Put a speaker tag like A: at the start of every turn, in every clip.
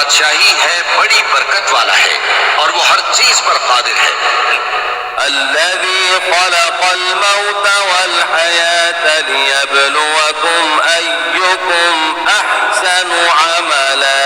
A: بادشاہی ہے بڑی برکت والا ہے اور وہ ہر چیز پر قادر ہے۔
B: الذي خلق الموت والحياة ليبلوكم أيكم أحسن عملا۔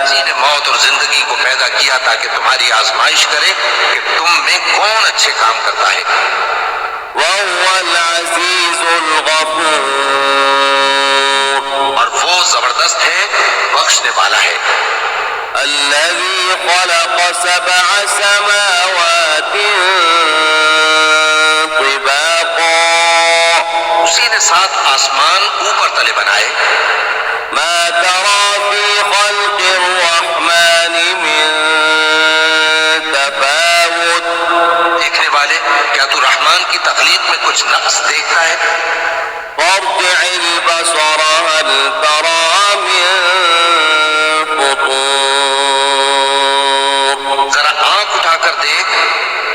A: اسی نے موت اور زندگی کو پیدا کیا تاکہ تمہاری آزمائش کرے کہ تم میں کون اچھے کام کرتا ہے۔
B: وهو العزيز الغفور۔
A: اور وہ زبردست ہے، بخشنے والا ہے۔
B: الذي خلق 7 سماوات طباقا۔
A: اسی نے 7 آسمان اوپر تلے بنائے۔
B: ما ترى في خلق الرحمن من تفاوت۔
A: دیکھنے والے، کیا تو رحمان کی تخلیق میں کچھ نقص دیکھتا ہے؟
B: فارجع البصر هل ترى من فطور۔
A: ذرا آنکھ اٹھا کر دیکھ،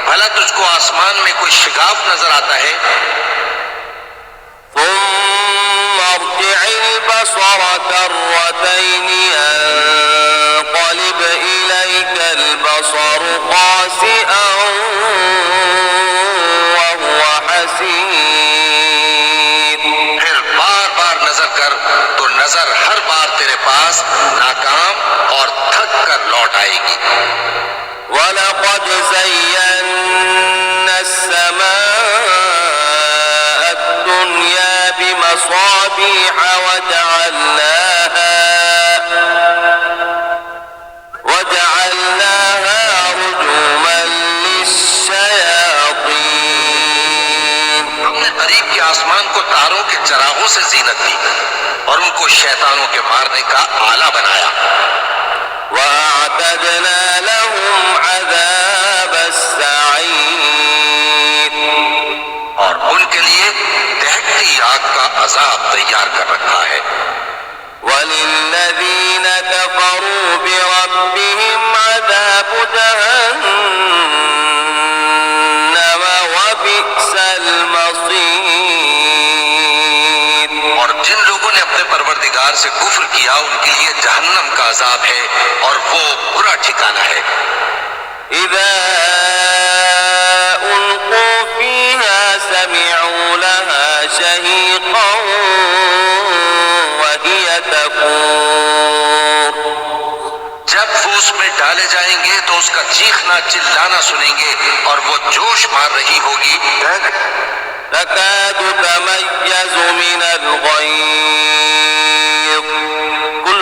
A: بھلا تجھ کو آسمان میں کوئی شگاف نظر آتا ہے؟
B: ثم ارجع البصر كرتين ينقلب إليك البصر خاسئا وهو حسير۔
A: پھر بار بار نظر کر تو نظر ہر بار تیرے پاس ناکام اور تھک کر لوٹ آئے گی۔
B: وَلَقَدْ زَيَّنَّا السَّمَاءَ الدُّنْيَا بِمَصَابِيحَ وَجَعَلْنَاهَا رُجُومًا لِلشَّيَاطِينِ۔
A: ہم نے قریب کے آسمان کو تاروں کے چراغوں سے زینت دی اور ان کو شیطانوں کے مارنے کا آلہ بنایا۔
B: وَأَعْتَدْنَا لَهُمْ عَذَابَ السَّعِيرِ۔
A: اور ان کے لیے دہکتی آگ کا عذاب تیار کر رکھا ہے۔
B: وَلِلَّذِينَ كَفَرُوا بِرَبِّهِمْ عَذَابُ جَهَنَّمَ وَبِئْسَ الْمَصِيرُ۔
A: اور جن لوگوں نے اپنے پروردگار سے کفر کیا ان کے لیے جہنم کا عذاب ہے اور وہ برا ٹھکانہ ہے۔
B: إِذَا أُلْقُوا فِيهَا سَمِعُوا لَهَا شَهِيقًا وَهِيَ تَفُورُ۔
A: جب وہ اس میں ڈالے جائیں گے تو اس کا چیخنا چلانا سنیں گے اور وہ جوش مار رہی ہوگی۔
B: تَكَادُ تَمَيَّزُ مِنَ الْغَيْظِ۔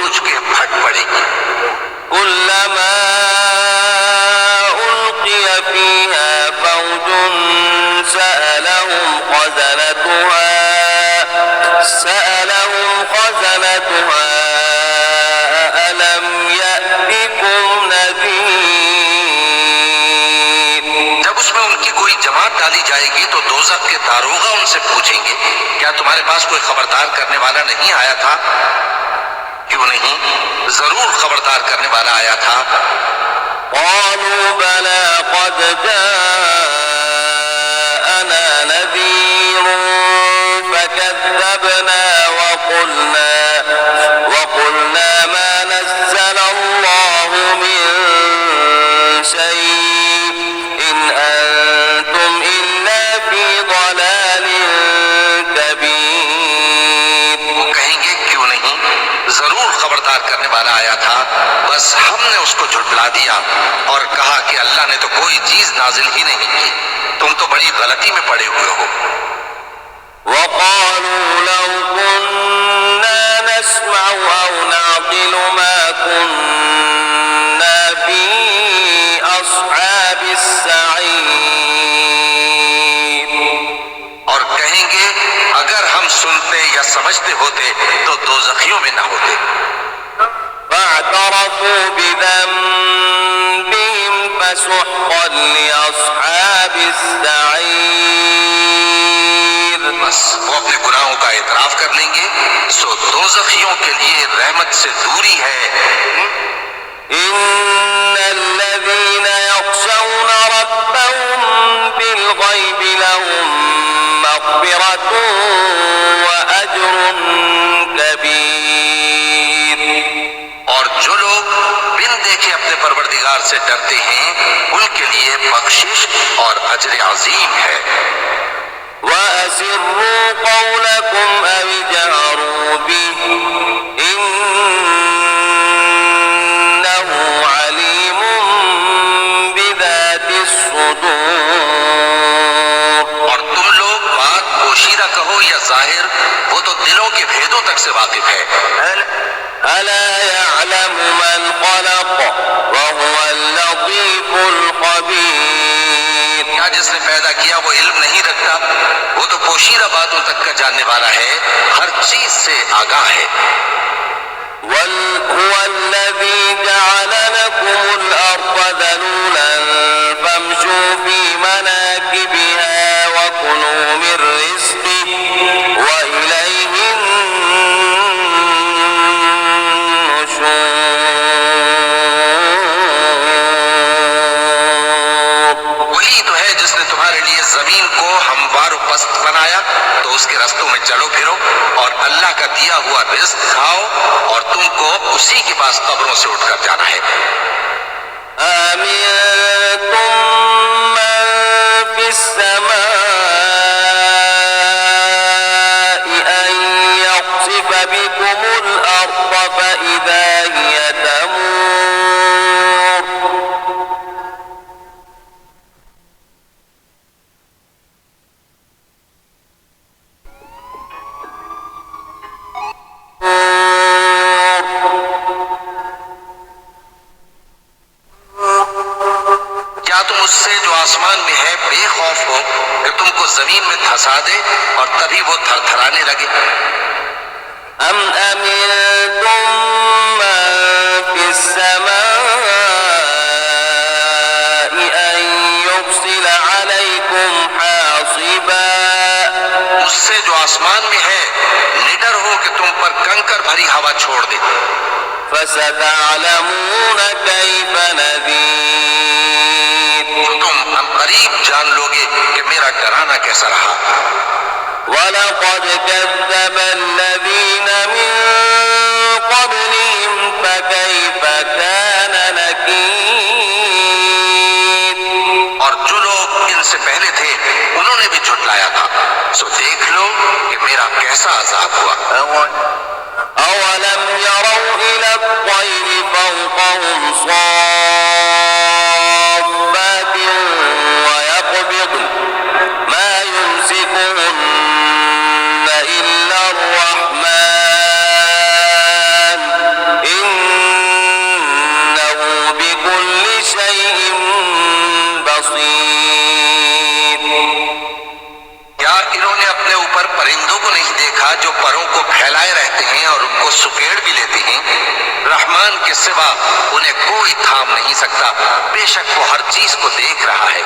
A: کچھ کے پھٹ پڑے گی۔
B: كُلَّمَا أُلْقِيَ فِيهَا فَوْجٌ سَأَلَهُمْ خَزَنَتُهَا أَلَمْ يَأْتِكُمْ نَذِيرٌ۔
A: جب اس میں ان کی کوئی جماعت ڈالی جائے گی تو دوزخ کے داروغہ ان سے پوچھیں گے، کیا تمہارے پاس کوئی خبردار کرنے والا نہیں آیا تھا؟ کیوں نہیں، ضرور خبردار کرنے والا آیا تھا۔
B: قالوا بلى قد جاءنا نذير فكذبنا وقلنا ما نزل الله من شيء إن أنتم إلا في ضلال كبير۔
A: وہ کہیں گے کیوں نہیں، ضرور خبردار کرنے والا آیا تھا، بس ہم نے اس کو جھٹلا دیا اور کہا کہ اللہ نے تو کوئی چیز نازل ہی نہیں کی، تم تو بڑی غلطی میں پڑے ہوئے ہو۔
B: وقالوا لو كنا نسمع أو نعقل ما كنا في أصحاب السعير۔
A: اور کہیں گے اگر ہم سنتے یا سمجھتے ہوتے تو دوزخیوں میں نہ ہوتے۔
B: فاعترفوا بذنبهم فسحقا لأصحاب السعير۔
A: بس وہ اپنے گناہوں کا اعتراف کر لیں گے، سو دوزخیوں کے لیے رحمت سے دوری ہے۔
B: إن الذين يخشون ربهم بالغيب لهم مغفرة وأجر كبير۔
A: اور جو لوگ بخشش اور اجر عظیم ہے۔
B: وَأَسِرُّوا قَوْلَكُمْ أَوِ اجْهَرُوا بِهِ إِنَّهُ عَلِيمٌ بِذَاتِ الصُّدُورِ۔
A: اور تم لوگ بات پوشیدہ کہو یا ظاہر، وہ تو دلوں کے بھیدوں تک سے واقف ہے۔
B: أَلَا يَعْلَمُ مَنْ خَلَقَ وَهُوَ اللَّطِيفُ الْخَبِيرُ۔
A: کیا جس نے پیدا کیا وہ علم نہیں رکھتا؟ وہ تو پوشیدہ باتوں تک کا جاننے والا ہے، ہر چیز سے آگاہ ہے۔
B: هُوَ الَّذِي جَعَلَ لَكُمُ الْأَرْضَ ذَلُولًا فَامْشُوا فِي مَنَاكِبِهَا وَكُلُوا مِن رِّزْقِهِ وَإِلَيْهِ
A: وہی تو ہے جس نے تمہارے لیے زمین کو ہموار و پست بنایا، تو اس کے رستوں میں چلو پھرو اور اللہ کا دیا ہوا رزق کھاؤ، اور تم کو اسی کے پاس قبروں سے اٹھ کر جانا ہے۔
B: أَأَمِنتُم مَّن فِي السَّمَاءِ أَن يَخْسِفَ بِكُمُ الْأَرْضَ فَإِذَا هِيَ تَمُورُ۔
A: کیا تم اس سے جو آسمان میں ہے بے خوف ہو کہ تم کو زمین میں دھسا دے اور تبھی وہ تھر تھرانے لگے؟
B: أَمْ أَمِنتُم مَّن فِي السَّمَاءِ أَن يُرْسِلَ عَلَيْكُمْ حَاصِبًا۔
A: اس سے جو آسمان میں ہے نڈر ہو کہ تم پر کنکر بھری ہوا چھوڑ دے۔
B: فَسَتَعْلَمُونَ كَيْفَ نَذِيرِ۔
A: تم قریب جان لوگے کہ میرا ڈرانا کیسا رہا۔
B: وَلَقَدْ كَذَّبَ الَّذِينَ مِن قَبْلِهِمْ فَكَيْفَ كَانَ نَكِيرِ۔
A: اور جو لوگ ان سے پہلے تھے انہوں نے بھی جھٹلایا تھا، سو دیکھ لو کہ میرا کیسا عذاب ہوا۔
B: أَوَلَمْ يَرَوْا إِلَى الطَّيْرِ فَوْقَهُمْ صَافَّاتٍ وَيَقْبِضْنَ مَا يُمْسِكُهُنَّ إِلَّا الرَّحْمَنُ إِنَّهُ بِكُلِّ شَيْءٍ بَصِيرٌ۔
A: کیا انہوں نے اپنے اوپر پرندوں کو نہیں دیکھا جو پروں کو پھیلائے رہتے ہیں اور ان کو سکیڑ بھی لیتے ہیں؟ رحمان کے سوا انہیں کوئی تھام نہیں سکتا، بے شک وہ ہر چیز کو دیکھ رہا ہے۔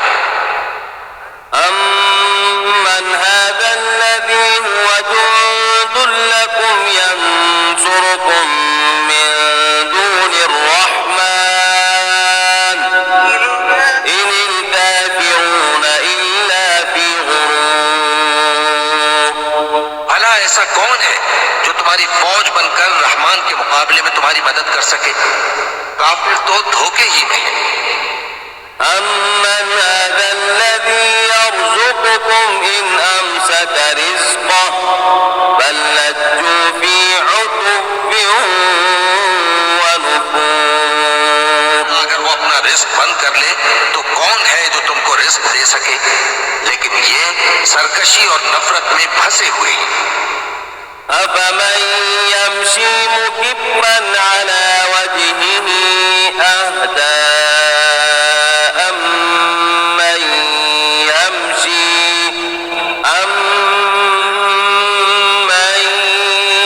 B: أَمَّنْ هَذَا الَّذِي هُوَ جُندٌ لَّكُمْ يَنصُرُكُم مِّن دُونِ الرَّحْمَٰنِ إِنِ الْكَافِرُونَ إِلَّا فِي غُرُورٍ۔
A: بھلا ایسا کون ہے جو تمہاری فوج بن کر رحمان کے مقابلے میں تمہاری مدد کر سکے؟ کافر تو دھوکے ہی میں ہے۔
B: أَمَّنْ هَذَا الَّذِي يَرْزُقُكُمْ إِنْ أَمْسَكَ رِزْقَهُ بَل لَّجُّوا فِي عُتُوٍّ وَنُفُورٍ۔
A: اگر وہ اپنا رزق بند کر لے تو کون ہے جو تم کو رزق دے سکے؟ لیکن یہ سرکشی اور نفرت میں پھنسے ہوئے ہیں۔
B: أَفَمَن يَمْشِي مُكِبًّا عَلَى وَجْهِهِ أَهْدَىٰ أَمَّن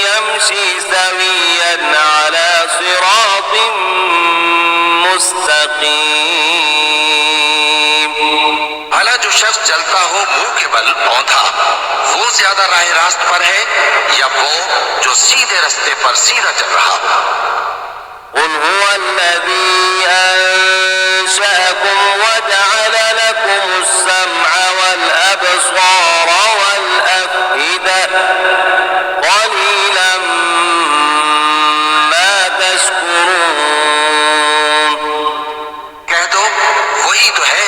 B: يَمْشِي سَوِيًّا عَلَى صِرَاطٍ مُّسْتَقِيمٍ۔
A: بھلا جو شخص چلتا ہو منہ کے بل اوندھا، وہ زیادہ راہ راست پر ہے یا وہ جو سیدھے رستے پر سیدھا چل رہا ہو؟
B: قُلْ هُوَ الَّذِي أَنشَأَكُمْ وَجَعَلَ لَكُمُ السَّمْعَ وَالْأَبْصَارَ وَالْأَفْئِدَةَ قَلِيلًا مَا تَشْكُرُونَ۔
A: کہہ دو وہی تو ہے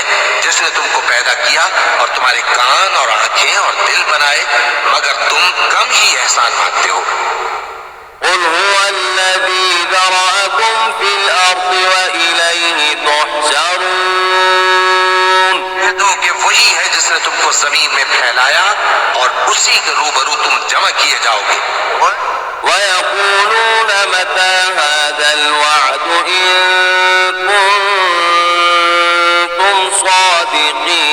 A: تمام ہی احسان مانتے ہو۔
B: قل هو الذي ذرأكم في الأرض وإليه تحشرون
A: کہہ دو کہ وہی ہے جس نے تم کو زمین میں پھیلایا اور اسی کے روبرو تم جمع کیے جاؤ گے۔
B: ويقولون متى هذا الوعد إن كنتم صادقين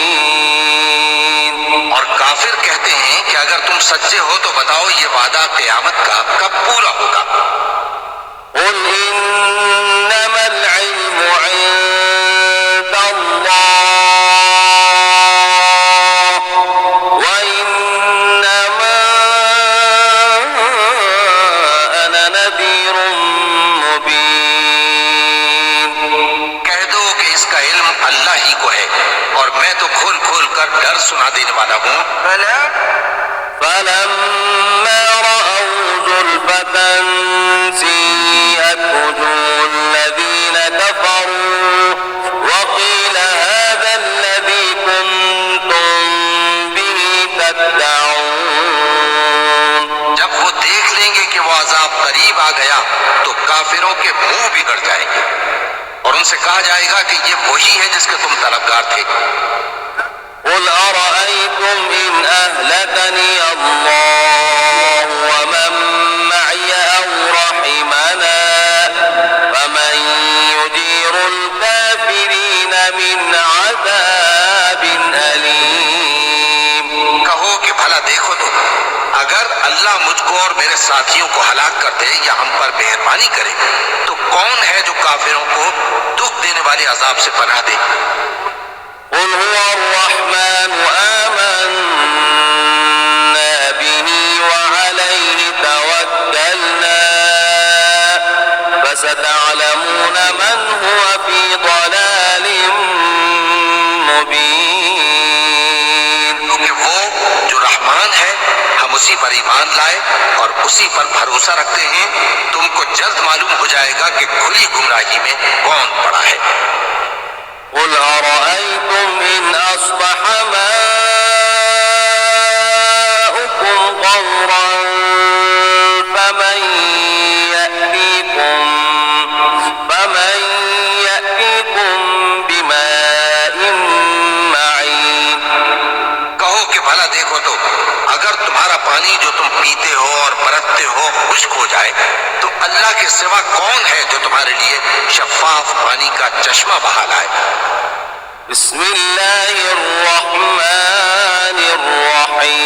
A: اور کافر کہتے ہیں کہ اگر تم سچے ہو تو بتاؤ یہ وعدہ قیامت کا کب پورا ہوگا۔
B: قل إنما العلم عند الله وإنما أنا نذير مبين
A: کہہ دو کہ اس کا علم اللہ ہی کو ہے اور میں تو کھول کھول کر ڈر سنا دینے والا ہوں۔
B: فلما رأوا زلفة سيئت وجوه الذين كفروا وقيل هذا الذي كنتم به تدعون
A: جب وہ دیکھ لیں گے کہ وہ عذاب قریب آ گیا تو کافروں کے منہ بگڑ جائیں گے اور ان سے کہا جائے گا کہ یہ وہی ہے جس کے تم طلبگار تھے۔
B: قل أرأيتم إن أهلكني الله ومن معي أو رحمنا فمن يجير الكافرين من عذاب أليم
A: کہو کہ بھلا دیکھو تو اگر اللہ مجھ کو اور میرے ساتھیوں کو ہلاک کر دے یا ہم پر مہربانی کرے تو کون ہے جو کافروں کو دکھ دینے والے عذاب سے پناہ دے۔
B: قل هو الرحمن آمنا به وعليه توكلنا فستعلمون من هو في ضلال مبين
A: کیونکہ وہ جو رحمان ہے ہم اسی پر ایمان لائے اور اسی پر بھروسہ رکھتے ہیں، تم کو جلد معلوم ہو جائے گا کہ کھلی گمراہی میں کون پڑا ہے۔
B: قل أرأيتم إن أصبح ماؤكم غورا فمن يأتيكم بماء معين
A: کہو کہ بھلا دیکھو تو اگر تمہارا پانی جو تم پیتے ہو اور برتتے ہو خشک ہو جائے تو اللہ کے سوا کون ہے جو تمہارے لیے شفاف پانی کا چشمہ بہا لائے۔
B: بسم الله الرحمن الرحيم